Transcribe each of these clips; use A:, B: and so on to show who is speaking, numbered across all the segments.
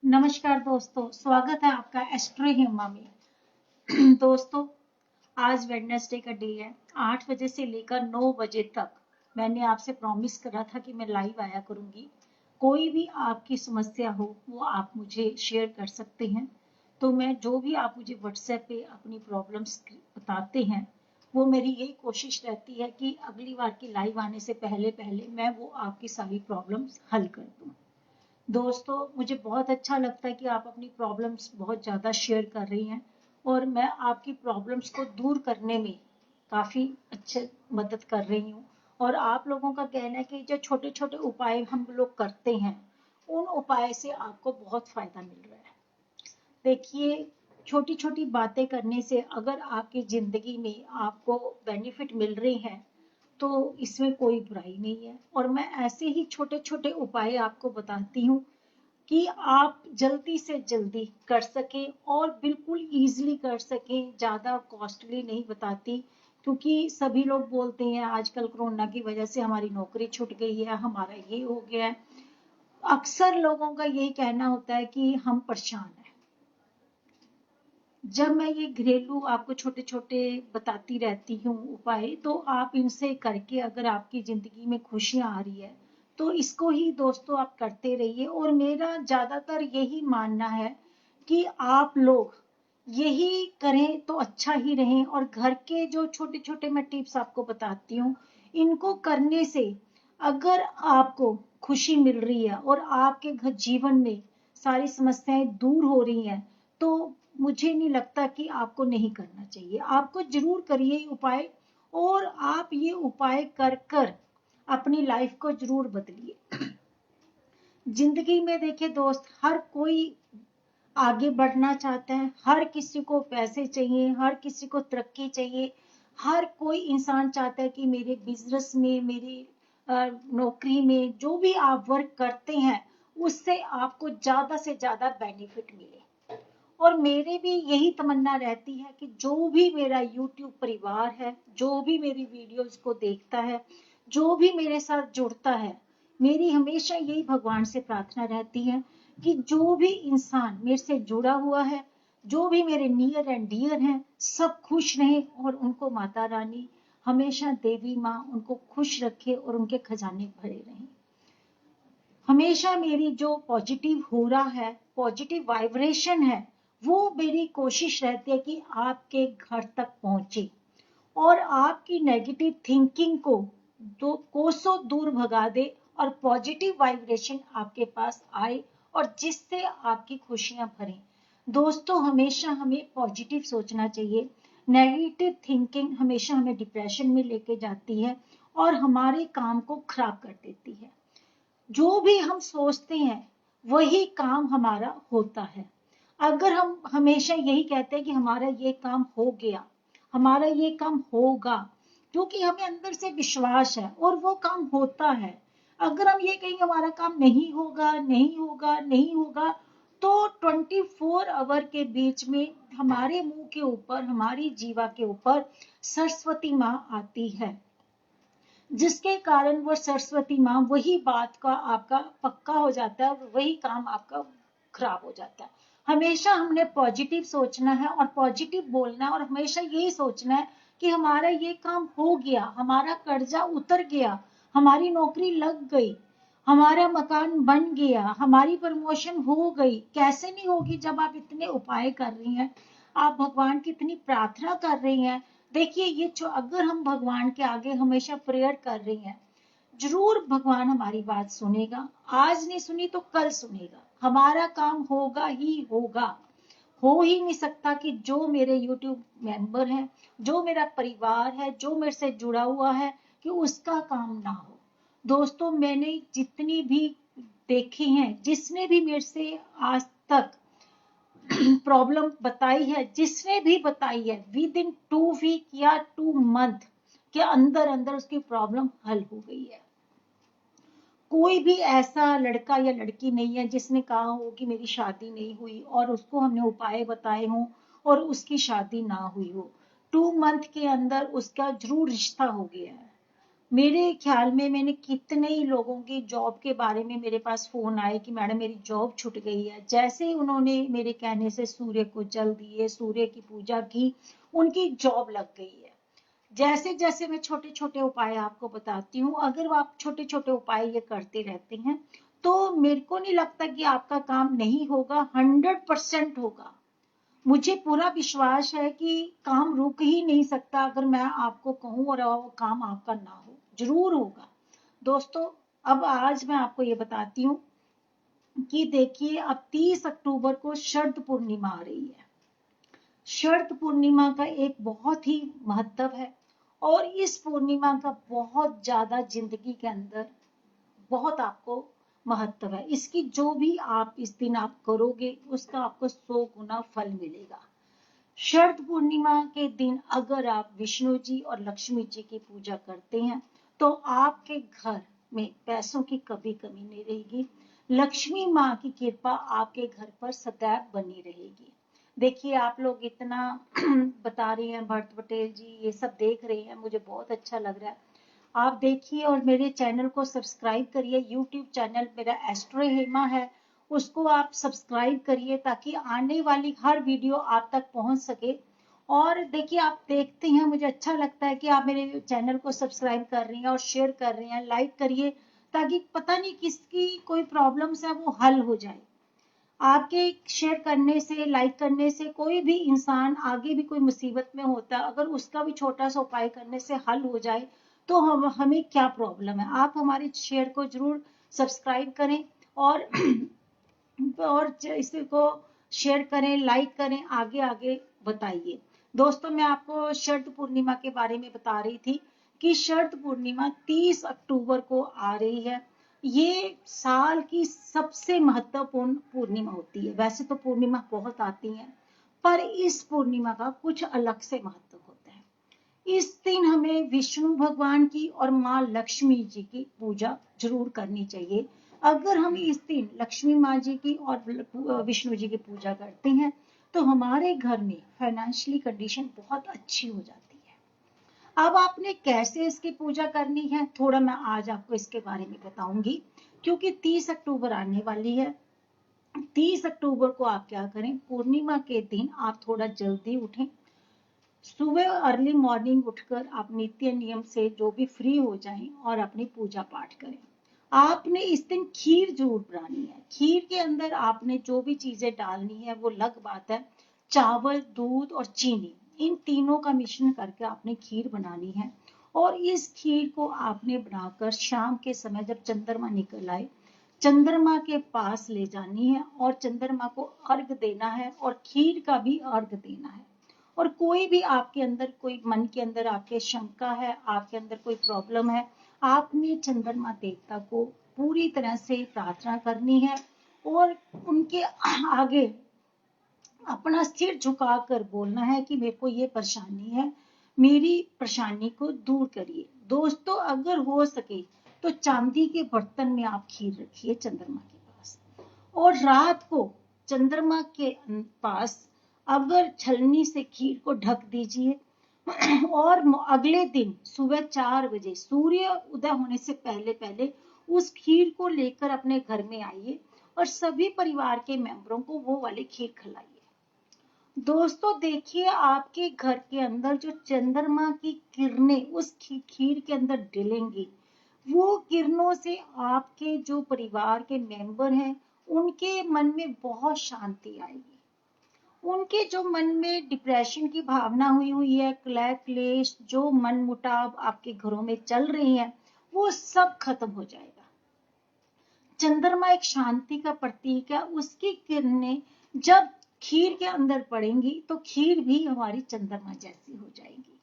A: नमस्कार दोस्तों, स्वागत है आपका एस्ट्रो हेमा में। दोस्तों, आज वेडनेसडे का डे है। 8 बजे से लेकर 9 बजे तक मैंने आपसे प्रॉमिस करा था कि मैं लाइव आया करूंगी। कोई भी आपकी समस्या हो वो आप मुझे शेयर कर सकते हैं। तो मैं जो भी आप मुझे व्हाट्सएप पे अपनी प्रॉब्लम्स बताते हैं, वो मेरी यही कोशिश रहती है कि अगली बार की लाइव आने से पहले पहले मैं वो आपकी सारी प्रॉब्लम्स हल कर दूं। दोस्तों, मुझे बहुत अच्छा लगता है कि आप अपनी प्रॉब्लम्स बहुत ज़्यादा शेयर कर रही हैं और मैं आपकी प्रॉब्लम्स को दूर करने में काफ़ी अच्छे मदद कर रही हूँ। और आप लोगों का कहना है कि जो छोटे छोटे उपाय हम लोग करते हैं, उन उपाय से आपको बहुत फायदा मिल रहा है। देखिए, छोटी छोटी बातें करने से अगर आपकी जिंदगी में आपको बेनिफिट मिल रहे हैं तो इसमें कोई बुराई नहीं है। और मैं ऐसे ही छोटे छोटे उपाय आपको बताती हूँ कि आप जल्दी से जल्दी कर सकें और बिल्कुल ईजिली कर सकें। ज़्यादा कॉस्टली नहीं बताती, क्योंकि सभी लोग बोलते हैं आजकल कोरोना की वजह से हमारी नौकरी छूट गई है, हमारा ये हो गया है। अक्सर लोगों का यही कहना होता है कि हम परेशान हैं। जब मैं ये घरेलू आपको छोटे छोटे बताती रहती हूँ उपाय, तो आप इनसे करके अगर आपकी जिंदगी में खुशियां आ रही है तो इसको ही दोस्तों आप करते रहिए। और मेरा ज्यादातर यही मानना है कि आप लोग यही करें तो अच्छा ही रहें। और घर के जो छोटे छोटे मैं टिप्स आपको बताती हूँ, इनको करने से अगर आपको खुशी मिल रही है और आपके घर जीवन में सारी समस्याएं दूर हो रही हैं, तो मुझे नहीं लगता कि आपको नहीं करना चाहिए। आपको जरूर करिए उपाय, और आप ये उपाय कर कर अपनी लाइफ को जरूर बदलिए। जिंदगी में देखिए दोस्त, हर कोई आगे बढ़ना चाहता है, हर किसी को पैसे चाहिए, हर किसी को तरक्की चाहिए। हर कोई इंसान चाहता है कि मेरे बिजनेस में, मेरी नौकरी में, जो भी आप वर्क करते हैं उससे आपको ज्यादा से ज्यादा बेनिफिट मिले। और मेरे भी यही तमन्ना रहती है कि जो भी मेरा YouTube परिवार है, जो भी मेरी वीडियोस को देखता है, जो भी मेरे साथ जुड़ता है, मेरी हमेशा यही भगवान से प्रार्थना रहती है कि जो भी इंसान मेरे से जुड़ा हुआ है, जो भी मेरे नियर एंड डियर हैं, सब खुश रहें और उनको माता रानी हमेशा देवी माँ उनको खुश रखे और उनके खजाने भरे रहें। हमेशा मेरी जो पॉजिटिव हो रहा है, पॉजिटिव वाइब्रेशन है, वो मेरी कोशिश रहती है कि आपके घर तक पहुंचे और आपकी नेगेटिव थिंकिंग को दो कोसों दूर भगा दे और पॉजिटिव वाइब्रेशन आपके पास आए और जिससे आपकी खुशियां भरें। दोस्तों, हमेशा हमें पॉजिटिव सोचना चाहिए। नेगेटिव थिंकिंग हमेशा हमें डिप्रेशन में लेके जाती है और हमारे काम को खराब कर देती है। जो भी हम सोचते हैं वही काम हमारा होता है। अगर हम हमेशा यही कहते हैं कि हमारा ये काम हो गया, हमारा ये काम होगा, क्योंकि हमें अंदर से विश्वास है और वो काम होता है। अगर हम ये कहेंगे हमारा काम नहीं होगा, नहीं होगा, नहीं होगा, तो 24 आवर के बीच में हमारे मुंह के ऊपर, हमारी जीवा के ऊपर सरस्वती माँ आती है, जिसके कारण वो सरस्वती माँ वही बात का आपका पक्का हो जाता है और वही काम आपका खराब हो जाता है। हमेशा हमने पॉजिटिव सोचना है और पॉजिटिव बोलना है और हमेशा यही सोचना है कि हमारा ये काम हो गया, हमारा कर्जा उतर गया, हमारी नौकरी लग गई, हमारा मकान बन गया, हमारी प्रमोशन हो गई। कैसे नहीं होगी जब आप इतने उपाय कर रही हैं, आप भगवान की इतनी प्रार्थना कर रही हैं। देखिए, ये अगर हम भगवान के आगे हमेशा प्रेयर कर रही हैं, जरूर भगवान हमारी बात सुनेगा। आज नहीं सुनी तो कल सुनेगा। हमारा काम होगा ही होगा। हो ही नहीं सकता कि जो मेरे YouTube मेंबर हैं, जो मेरा परिवार है, जो मेरे से जुड़ा हुआ है, कि उसका काम ना हो। दोस्तों, मैंने जितनी भी देखी हैं, जिसने भी मेरे से आज तक प्रॉब्लम बताई है, जिसने भी बताई है, विद इन 2 वीक या 2 मंथ के अंदर अंदर उसकी प्रॉब्लम हल हो गई है। कोई भी ऐसा लड़का या लड़की नहीं है जिसने कहा हो कि मेरी शादी नहीं हुई और उसको हमने उपाय बताए हों और उसकी शादी ना हुई हो। 2 मंथ के अंदर उसका जरूर रिश्ता हो गया है। मेरे ख्याल में मैंने कितने ही लोगों की जॉब के बारे में मेरे पास फोन आए कि मैडम मेरी जॉब छूट गई है। जैसे ही उन्होंने मेरे कहने से सूर्य को जल दिए, सूर्य की पूजा की, उनकी जॉब लग गई है। जैसे जैसे मैं छोटे छोटे उपाय आपको बताती हूँ, अगर आप छोटे छोटे उपाय ये करते रहते हैं तो मेरे को नहीं लगता कि आपका काम नहीं होगा, 100% होगा। मुझे पूरा विश्वास है कि काम रुक ही नहीं सकता अगर मैं आपको कहूं और वो काम आपका ना हो, जरूर होगा। दोस्तों, अब आज मैं आपको ये बताती हूँ कि देखिए अब 30 अक्टूबर को शरद पूर्णिमा आ रही है। शरद पूर्णिमा का एक बहुत ही महत्व है और इस पूर्णिमा का बहुत ज्यादा जिंदगी के अंदर बहुत आपको महत्व है। इसकी जो भी आप इस दिन आप करोगे उसका आपको 100 गुना फल मिलेगा। शरद पूर्णिमा के दिन अगर आप विष्णु जी और लक्ष्मी जी की पूजा करते हैं तो आपके घर में पैसों की कभी कमी नहीं रहेगी। लक्ष्मी माँ की कृपा आपके घर पर सदैव बनी रहेगी। देखिए आप लोग इतना बता रहे हैं, भरत पटेल जी ये सब देख रहे हैं, मुझे बहुत अच्छा लग रहा है। आप देखिए और मेरे चैनल को सब्सक्राइब करिए। यूट्यूब चैनल मेरा एस्ट्रो हेमा है, उसको आप सब्सक्राइब करिए ताकि आने वाली हर वीडियो आप तक पहुंच सके। और देखिए आप देखते हैं, मुझे अच्छा लगता है कि आप मेरे चैनल को सब्सक्राइब कर रही हैं और शेयर कर रही हैं, लाइक करिए ताकि पता नहीं किसकी कोई प्रॉब्लम्स है वो हल हो जाए। आपके शेयर करने से, लाइक करने से कोई भी इंसान आगे भी कोई मुसीबत में होता है, अगर उसका भी छोटा सा उपाय करने से हल हो जाए तो हमें क्या प्रॉब्लम है। आप हमारे शेयर को जरूर सब्सक्राइब करें और इसको शेयर करें, लाइक करें, आगे आगे बताइए। दोस्तों, मैं आपको शरद पूर्णिमा के बारे में बता रही थी कि शरद पूर्णिमा 30 अक्टूबर को आ रही है। ये साल की सबसे महत्वपूर्ण पूर्णिमा होती है। वैसे तो पूर्णिमा बहुत आती हैं, पर इस पूर्णिमा का कुछ अलग से महत्व होता है। इस दिन हमें विष्णु भगवान की और माँ लक्ष्मी जी की पूजा जरूर करनी चाहिए। अगर हम इस दिन लक्ष्मी माँ जी की और विष्णु जी की पूजा करते हैं तो हमारे घर में फाइनेंशियली कंडीशन बहुत अच्छी हो जाती है। अब आपने कैसे इसकी पूजा करनी है थोड़ा मैं आज आपको इसके बारे में बताऊंगी, क्योंकि 30 अक्टूबर आने वाली है। 30 अक्टूबर को आप क्या करें, पूर्णिमा के दिन आप थोड़ा जल्दी उठें। सुबह अर्ली मॉर्निंग उठकर आप नित्य नियम से जो भी फ्री हो जाएं और अपनी पूजा पाठ करें। आपने इस दिन खीर जरूर बनानी है। खीर के अंदर आपने जो भी चीजें डालनी है वो अलग बात है, चावल, दूध और चीनी, इन तीनों का मिश्रण करके आपने खीर बनानी है। और इस खीर को आपने बनाकर शाम के समय जब चंद्रमा निकल आए, चंद्रमा के पास ले जानी है और चंद्रमा को अर्घ देना है और खीर का भी अर्घ देना है। और कोई भी आपके अंदर कोई मन के अंदर आपके शंका है, आपके अंदर कोई प्रॉब्लम है, आपने चंद्रमा देवता को पूरी तरह से प्रार्थना करनी है और उनके आगे अपना सिर झुकाकर बोलना है कि मेरे को ये परेशानी है, मेरी परेशानी को दूर करिए। दोस्तों, अगर हो सके तो चांदी के बर्तन में आप खीर रखिए चंद्रमा के पास, और रात को चंद्रमा के पास अगर छलनी से खीर को ढक दीजिए और अगले दिन सुबह 4 बजे सूर्य उदय होने से पहले पहले उस खीर को लेकर अपने घर में आइए और सभी परिवार के मेंबरों को वो वाली खीर खिलाइए। दोस्तों देखिए, आपके घर के अंदर जो चंद्रमा की किरणें उस खीर के अंदर डलेंगी, वो किरणों से आपके जो परिवार के मेंबर हैं उनके मन में बहुत शांति आएगी। उनके जो मन में डिप्रेशन की भावना हुई हुई है, कलह क्लेश, जो मन मुटाव आपके घरों में चल रही है, वो सब खत्म हो जाएगा। चंद्रमा एक शांति का प्रतीक है, उसकी किरणें जब खीर के अंदर पड़ेंगी तो खीर भी हमारी चंद्रमा जैसी हो जाएगी।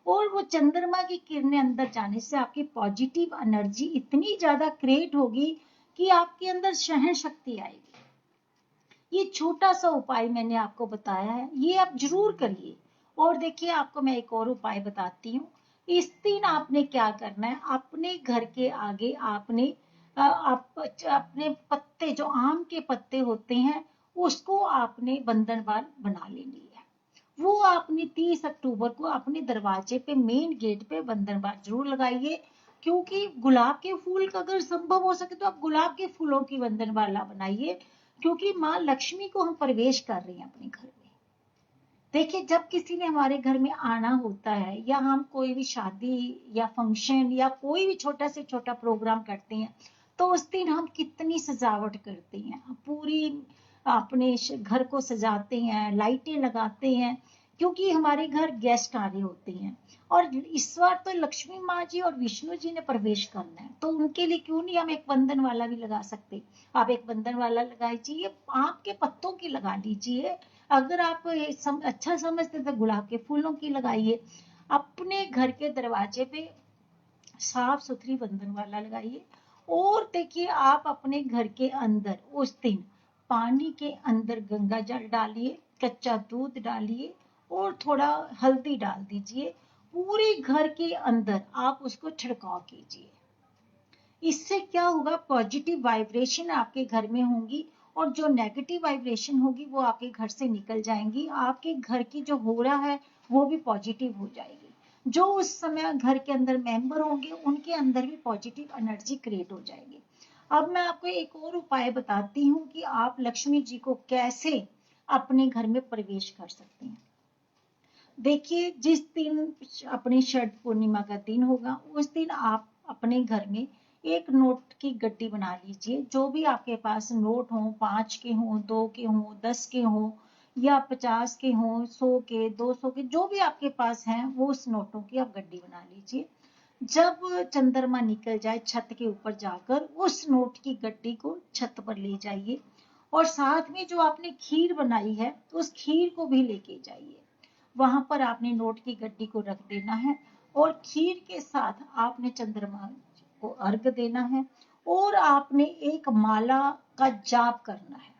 A: और वो चंद्रमा की किरणें अंदर जाने से आपकी पॉजिटिव एनर्जी इतनी ज्यादा क्रिएट होगी कि आपके अंदर सहन शक्ति आएगी। ये छोटा सा उपाय मैंने आपको बताया है, ये आप जरूर करिए। और देखिए, आपको मैं एक और उपाय बताती हूँ। इस दिन आपने क्या करना है, अपने घर के आगे आपने अपने पत्ते, जो आम के पत्ते होते हैं, उसको आपने बंधनवाल बना लेनी है। वो आपने 30 अक्टूबर को अपने दरवाजे पे, मेन गेट पे बंधनवाल जरूर लगाइए। क्योंकि गुलाब के फूल का अगर संभव हो सके तो आप गुलाब के फूलों की वंदन माला बनाइए, क्योंकि माँ लक्ष्मी को हम प्रवेश कर रहे हैं अपने घर में। देखिए, जब किसी ने हमारे घर में आना होता है या हम कोई भी शादी या फंक्शन या कोई भी छोटा से छोटा प्रोग्राम करते हैं, तो उस दिन हम कितनी सजावट करते हैं, पूरी अपने घर को सजाते हैं, लाइटें लगाते हैं, क्योंकि हमारे घर गेस्ट आ रहे होते हैं। और इस बार तो लक्ष्मी माँ जी और विष्णु जी ने प्रवेश करना है, तो उनके लिए क्यों नहीं हम एक बंधन वाला भी लगा सकते। आप एक बंधन वाला लगाइए, आम के पत्तों की लगा लीजिए, अगर आप अच्छा समझते तो गुलाब के फूलों की लगाइए। अपने घर के दरवाजे पे साफ सुथरी बंधन वाला लगाइए। और देखिए, आप अपने घर के अंदर उस दिन पानी के अंदर गंगा जल डालिए, कच्चा दूध डालिए और थोड़ा हल्दी डाल दीजिए, पूरे घर के अंदर आप उसको छिड़काव कीजिए। इससे क्या होगा, पॉजिटिव वाइब्रेशन आपके घर में होंगी और जो नेगेटिव वाइब्रेशन होगी वो आपके घर से निकल जाएंगी। आपके घर की जो हो रहा है वो भी पॉजिटिव हो जाएगी। जो उस समय घर के अंदर मेंबर होंगे उनके अंदर भी पॉजिटिव एनर्जी क्रिएट हो जाएगी। अब मैं आपको एक और उपाय बताती हूँ कि आप लक्ष्मी जी को कैसे अपने घर में प्रवेश कर सकते हैं। देखिए, जिस दिन अपनी शरद पूर्णिमा का दिन होगा उस दिन आप अपने घर में एक नोट की गड्डी बना लीजिए। जो भी आपके पास नोट हो, 5 के हो, 2 के हो, 10 के हो या 50 के हो, 100 के, 200 के, जो भी आपके पास हैं वो उस नोटों की आप गड्डी बना लीजिए। जब चंद्रमा निकल जाए छत के ऊपर जाकर उस नोट की गड्डी को छत पर ले जाइए और साथ में जो आपने खीर बनाई है उस खीर को भी लेके जाइए। वहां पर आपने नोट की गड्डी को रख देना है और खीर के साथ आपने चंद्रमा को अर्घ देना है और आपने एक माला का जाप करना है।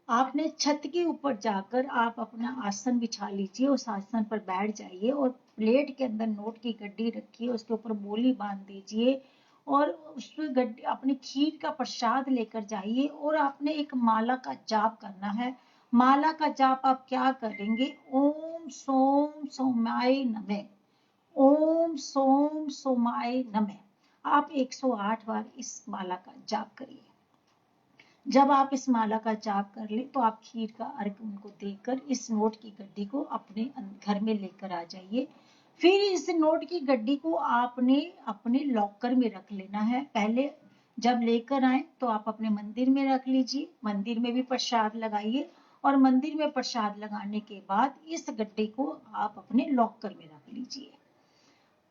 A: आपने छत के ऊपर जाकर आप अपना आसन बिछा लीजिए, उस आसन पर बैठ जाइए और प्लेट के अंदर नोट की गड्डी रखिए, उसके ऊपर बोली बांध दीजिए और उसमें गड्डी अपनी खीर का प्रसाद लेकर जाइए और आपने एक माला का जाप करना है। माला का जाप आप क्या करेंगे, ओम सोम सोमाय नमः, ओम सोम सोमाय नमः। आप 108 बार इस माला का जाप करिए। जब आप इस माला का जाप कर ले तो आप खीर का अर्घ उनको देकर इस नोट की गड्डी को अपने घर में लेकर आ जाइए। फिर इस नोट की गड्डी को आपने अपने लॉकर में रख लेना है। पहले जब लेकर आए तो आप अपने मंदिर में रख लीजिए, मंदिर में भी प्रसाद लगाइए और मंदिर में प्रसाद लगाने के बाद इस गड्डी को आप अपने लॉकर में रख लीजिए।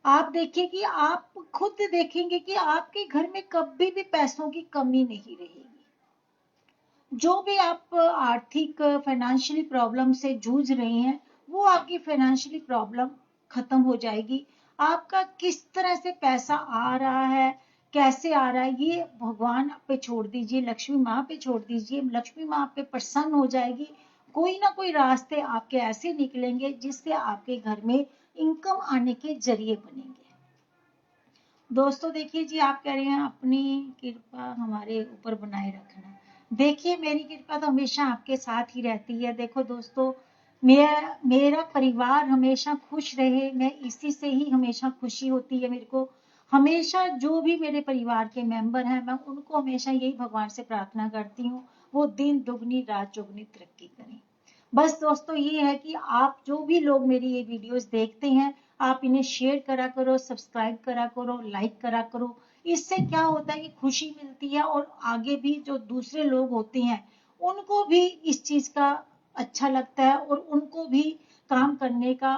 A: आप देखिए कि आप खुद देखेंगे कि आपके घर में कभी भी पैसों की कमी नहीं रहेगी। जो भी आप आर्थिक फाइनेंशियली प्रॉब्लम से जूझ रहे हैं वो आपकी फाइनेंशियली प्रॉब्लम खत्म हो जाएगी। आपका किस तरह से पैसा आ रहा है, कैसे आ रहा है, ये भगवान पे छोड़ दीजिए, लक्ष्मी माँ पे छोड़ दीजिए। लक्ष्मी माँ आप पे प्रसन्न हो जाएगी। कोई ना कोई रास्ते आपके ऐसे निकलेंगे जिससे आपके घर में इनकम आने के जरिए बनेंगे। दोस्तों देखिए जी, आप कह रहे हैं अपनी कृपा हमारे ऊपर बनाए रखना। देखिए, मेरी कृपा तो हमेशा आपके साथ ही रहती है। देखो दोस्तों, मेरा परिवार हमेशा खुश रहे, मैं इसी से ही हमेशा खुशी होती है मेरे को। हमेशा जो भी मेरे परिवार के मेंबर हैं मैं उनको हमेशा यही भगवान से प्रार्थना करती हूँ, वो दिन दुगनी रात चौगुनी तरक्की करें। बस दोस्तों, ये है कि आप जो भी लोग मेरी ये वीडियोस देखते हैं आप इन्हें शेयर करा करो, सब्सक्राइब करा करो, लाइक करा करो। इससे क्या होता है कि खुशी मिलती है और आगे भी जो दूसरे लोग होते हैं उनको भी इस चीज का अच्छा लगता है और उनको भी काम करने का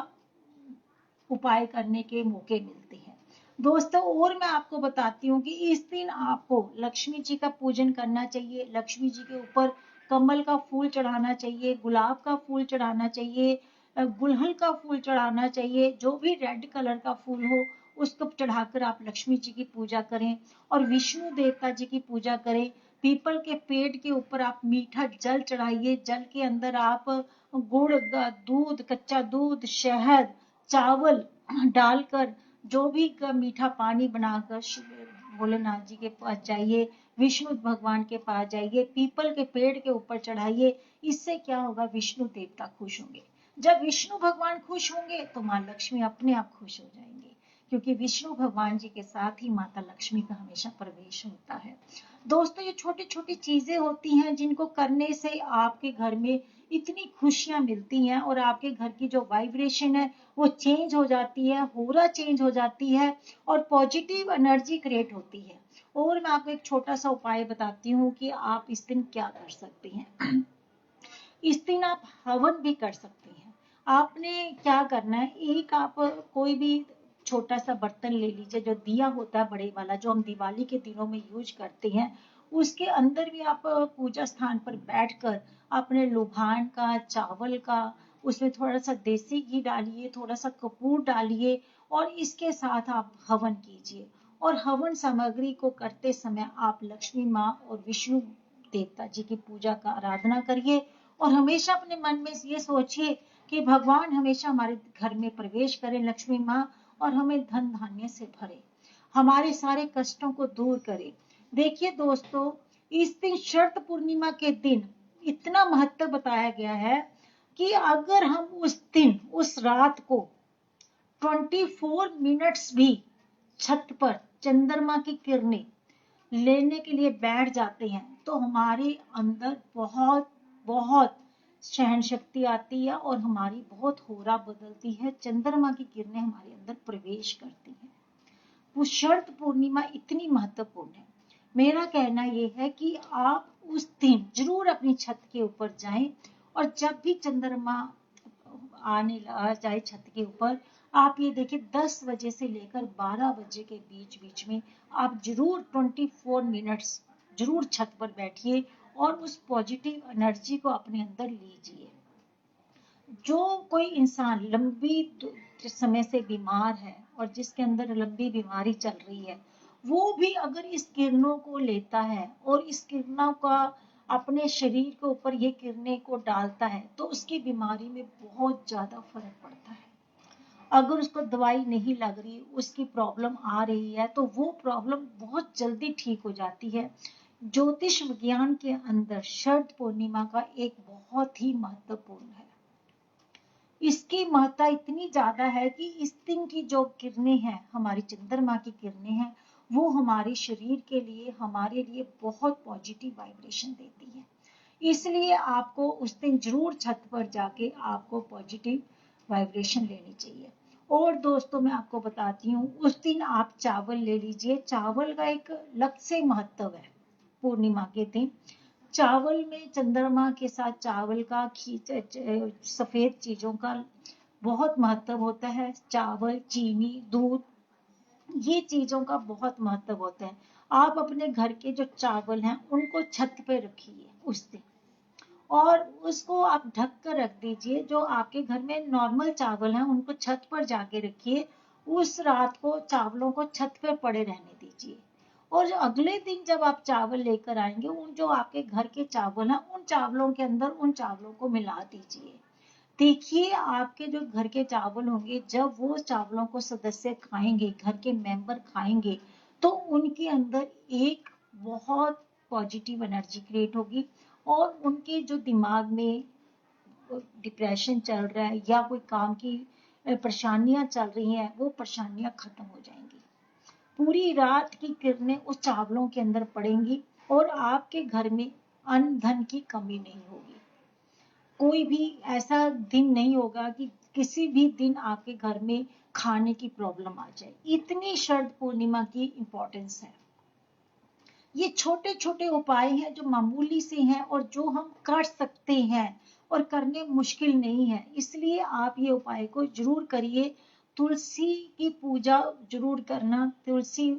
A: उपाय करने के मौके मिलते हैं। दोस्तों, और मैं आपको बताती हूँ कि इस दिन आपको लक्ष्मी जी का पूजन करना चाहिए। लक्ष्मी जी के ऊपर कमल का फूल चढ़ाना चाहिए, गुलाब का फूल चढ़ाना चाहिए, गुलहल का फूल चढ़ाना चाहिए। जो भी रेड कलर का फूल हो उसको चढ़ाकर आप लक्ष्मी जी की पूजा करें और विष्णु देवता जी की पूजा करें। पीपल के पेड़ के ऊपर आप मीठा जल चढ़ाइए, जल के अंदर आप गुड़, दूध, कच्चा दूध, शहद, चावल डालकर जो भी मीठा पानी बनाकर भोलेनाथ जी के पास जाइए, विष्णु भगवान के पास जाइए, पीपल के पेड़ के ऊपर चढ़ाइए। इससे क्या होगा, विष्णु देवता खुश होंगे। जब विष्णु भगवान खुश होंगे तो माँ लक्ष्मी अपने आप खुश हो जाएंगे। क्योंकि विष्णु भगवान जी के साथ ही माता लक्ष्मी का हमेशा प्रवेश होता है। दोस्तों, ये छोटी छोटी चीजें होती हैं जिनको करने से आपके घर में इतनी खुशियां मिलती हैं और आपके घर की जो वाइब्रेशन है वो चेंज हो जाती है, पूरा चेंज हो जाती है और पॉजिटिव एनर्जी क्रिएट होती है। और मैं आपको एक छोटा सा उपाय बताती हूँ कि आप इस दिन क्या कर सकते हैं। इस दिन आप हवन भी कर सकते हैं। आपने क्या करना है, एक आप कोई भी छोटा सा बर्तन ले लीजिए, जो दिया होता है बड़े वाला, जो हम दिवाली के दिनों में यूज करते हैं, उसके अंदर भी आप पूजा स्थान पर बैठकर अपने लोभान का, चावल का, उसमें थोड़ा सा देसी घी डालिए, थोड़ा सा कपूर डालिए और इसके साथ आप हवन कीजिए। और हवन सामग्री को करते समय आप लक्ष्मी माँ और विष्णु देवता जी की पूजा का आराधना करिए और हमेशा अपने मन में ये सोचिए कि भगवान हमेशा हमारे घर में प्रवेश करें, लक्ष्मी माँ, और हमें धन धान्य से भरे, हमारे सारे कष्टों को दूर करे। देखिए दोस्तों, इस दिन शरद पूर्णिमा के दिन इतना महत्व बताया गया है कि अगर हम उस दिन, उस रात को 24 मिनट्स भी छत पर चंद्रमा की किरणें लेने के लिए बैठ जाते हैं तो हमारे अंदर बहुत बहुत सहन शक्ति आती है और हमारी बहुत होरा बदलती है। चंद्रमा की किरणें हमारे अंदर प्रवेश करती हैं। वो शरद पूर्णिमा इतनी महत्वपूर्ण है। मेरा कहना यह है कि आप उस दिन जरूर अपनी छत के ऊपर जाएं और जब भी चंद्रमा आने आ जाए छत के ऊपर, आप ये देखिए 10 बजे से लेकर 12 बजे के बीच बीच में आप जरूर 24 मिनट्स जरूर छत पर बैठिए और उस पॉजिटिव एनर्जी को अपने अंदर लीजिए। जो कोई इंसान लंबी समय से बीमार है और जिसके अंदर लंबी बीमारी चल रही है, वो भी अगर इस किरणों को लेता है और इस किरणों का अपने शरीर के ऊपर ये किरणें को डालता है तो उसकी बीमारी में बहुत ज्यादा फर्क पड़ता है। अगर उसको दवाई नहीं लग रही, उसकी प्रॉब्लम आ रही है, तो वो प्रॉब्लम बहुत जल्दी ठीक हो जाती है। ज्योतिष विज्ञान के अंदर शरद पूर्णिमा का एक बहुत ही महत्वपूर्ण है। इसकी महत्ता इतनी ज्यादा है कि इस दिन की जो किरणें हैं, हमारी चंद्रमा की किरणें हैं, वो हमारे शरीर के लिए, हमारे लिए बहुत पॉजिटिव वाइब्रेशन देती है। इसलिए आपको उस दिन जरूर छत पर जाके आपको पॉजिटिव वाइब्रेशन लेनी चाहिए। और दोस्तों, मैं आपको बताती हूँ, उस दिन आप चावल ले लीजिए। चावल का एक अलग से महत्व है। पूर्णिमा के दिन चावल में चंद्रमा के साथ चावल का सफेद चीजों का बहुत महत्व होता है। चावल, चीनी, दूध, ये चीजों का बहुत महत्व होता है। आप अपने घर के जो चावल हैं उनको छत पे रखिए उस दिन और उसको आप ढक कर रख दीजिए। जो आपके घर में नॉर्मल चावल हैं उनको छत पर जाके रखिए। उस रात को चावलों को छत पे पड़े रहने दीजिए और जो अगले दिन जब आप चावल लेकर आएंगे, उन जो आपके घर के चावल हैं उन चावलों के अंदर उन चावलों को मिला दीजिए। देखिए, आपके जो घर के चावल होंगे, जब वो चावलों को सदस्य खाएंगे, घर के मेंबर खाएंगे, तो उनके अंदर एक बहुत पॉजिटिव एनर्जी क्रिएट होगी और उनके जो दिमाग में डिप्रेशन चल रहा है या कोई काम की परेशानियां चल रही हैं, वो परेशानियां खत्म हो जाएंगी। पूरी रात की किरणें उस चावलों के अंदर पड़ेंगी और आपके घर में अन्न धन की कमी नहीं होगी। कोई भी ऐसा दिन नहीं होगा कि किसी भी दिन आपके घर में खाने की प्रॉब्लम आ जाए। इतनी शरद पूर्णिमा की इंपॉर्टेंस है। ये छोटे छोटे उपाय हैं जो मामूली से हैं और जो हम कर सकते हैं और करने मुश्किल नहीं है। इसलिए आप ये उपाय को जरूर करिए। तुलसी की पूजा जरूर करना। तुलसी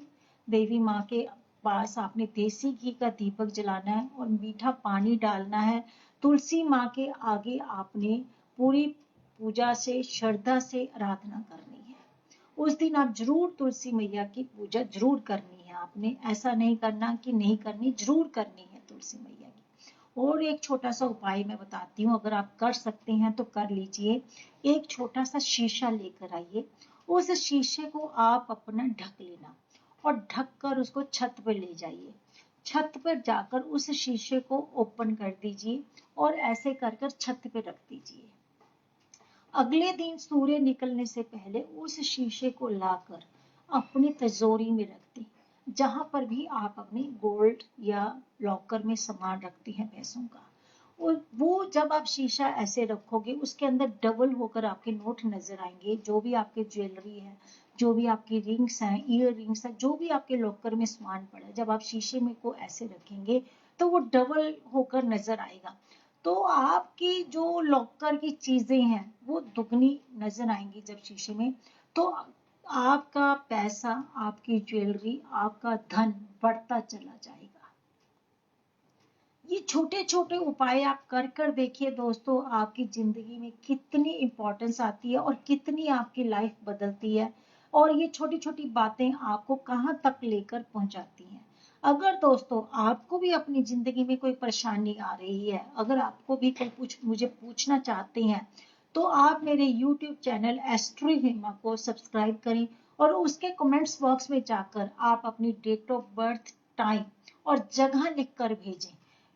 A: देवी माँ के पास आपने देसी घी का दीपक जलाना है और मीठा पानी डालना है। तुलसी माँ के आगे आपने पूरी पूजा से, श्रद्धा से आराधना करनी है। उस दिन आप जरूर तुलसी मैया की पूजा जरूर करनी है। आपने ऐसा नहीं करना कि नहीं करनी, जरूर करनी है तुलसी मैया की। और एक छोटा सा उपाय मैं बताती हूँ, अगर आप कर सकते हैं तो कर लीजिए। एक छोटा सा शीशा लेकर आइए। उस शीशे को आप अपना ढक लेना और ढक कर उसको छत पर ले जाइए। छत पर जाकर उस शीशे को ओपन कर दीजिए और ऐसे कर कर छत पे रख दीजिए। अगले दिन सूर्य निकलने से पहले उस शीशे को लाकर अपनी तिजोरी में रख दें, जहां पर भी आप अपने गोल्ड या लॉकर में सामान रखती हैं पैसों का। और वो जब आप शीशा ऐसे रखोगे उसके अंदर डबल होकर आपके नोट नजर आएंगे। जो भी आपकी ज्वेलरी है, जो भी आपकी रिंग्स हैं, ईयर रिंग्स है, जो भी आपके लॉकर में सामान पड़ा है, जब आप शीशे में को ऐसे रखेंगे तो वो डबल होकर नजर आएगा। तो आपकी जो लॉकर की चीजें हैं वो दुगनी नजर आएंगी जब शीशे में। तो आपका पैसा, आपकी ज्वेलरी, आपका धन बढ़ता चला जाएगा। ये छोटे छोटे उपाय आप कर कर देखिए दोस्तों, आपकी जिंदगी में कितनी इंपॉर्टेंस आती है और कितनी आपकी लाइफ बदलती है, और ये छोटी छोटी बातें आपको कहाँ तक लेकर पहुंचाती हैं। अगर दोस्तों आपको भी अपनी जिंदगी में कोई परेशानी आ रही है, अगर आपको भी कोई मुझे पूछना चाहते हैं, तो आप मेरे YouTube चैनल एस्ट्रो हेमा को सब्सक्राइब करें और उसके कमेंट्स बॉक्स में जाकर आप अपनी डेट ऑफ बर्थ, टाइम और जगह लिखकर भेजें।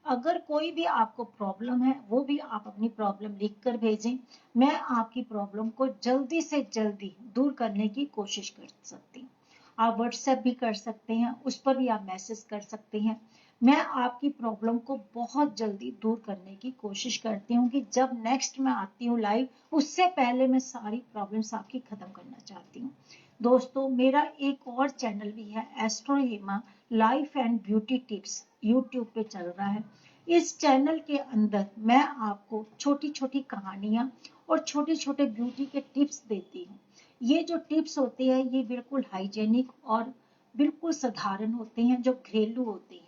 A: अगर कोई भी आपको प्रॉब्लम है वो भी आप अपनी प्रॉब्लम लिखकर भेजें। मैं आपकी प्रॉब्लम को जल्दी से जल्दी दूर करने की कोशिश कर सकती हूँ। आप व्हाट्सएप भी कर सकते हैं, उस पर भी आप मैसेज कर सकते हैं। मैं आपकी प्रॉब्लम को बहुत जल्दी दूर करने की कोशिश करती हूँ कि जब नेक्स्ट मैं आती हूँ लाइव, उससे पहले मैं सारी प्रॉब्लम्स आपकी खत्म करना चाहती हूँ। दोस्तों मेरा एक और चैनल भी है, astro Hema life and beauty tips, YouTube पे चल रहा है। इस चैनल के अंदर मैं आपको छोटी छोटी कहानियां और छोटे छोटे ब्यूटी के टिप्स देती हूँ। ये जो टिप्स होते हैं ये बिल्कुल हाइजेनिक और बिल्कुल साधारण होते हैं, जो घरेलू होते हैं।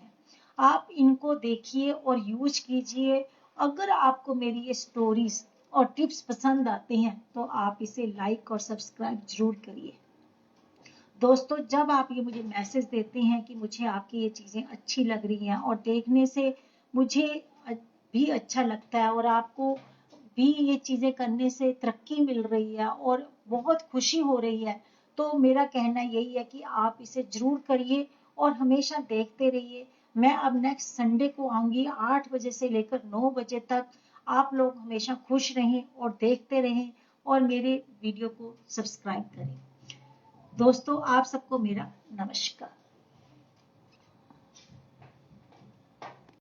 A: आप इनको देखिए और यूज कीजिए। अगर आपको मेरी ये स्टोरीज और टिप्स पसंद आते हैं तो आप इसे लाइक और सब्सक्राइब जरूर करिए। दोस्तों जब आप ये मुझे मैसेज देते हैं कि मुझे आपकी ये चीज़ें अच्छी लग रही हैं और देखने से मुझे भी अच्छा लगता है, और आपको भी ये चीज़ें करने से तरक्की मिल रही है और बहुत खुशी हो रही है, तो मेरा कहना यही है कि आप इसे जरूर करिए और हमेशा देखते रहिए। मैं अब नेक्स्ट संडे को आऊंगी 8 बजे से लेकर 9 बजे तक। आप लोग हमेशा खुश रहें और देखते रहें और मेरे वीडियो को सब्सक्राइब करें। दोस्तों आप सबको मेरा नमस्कार।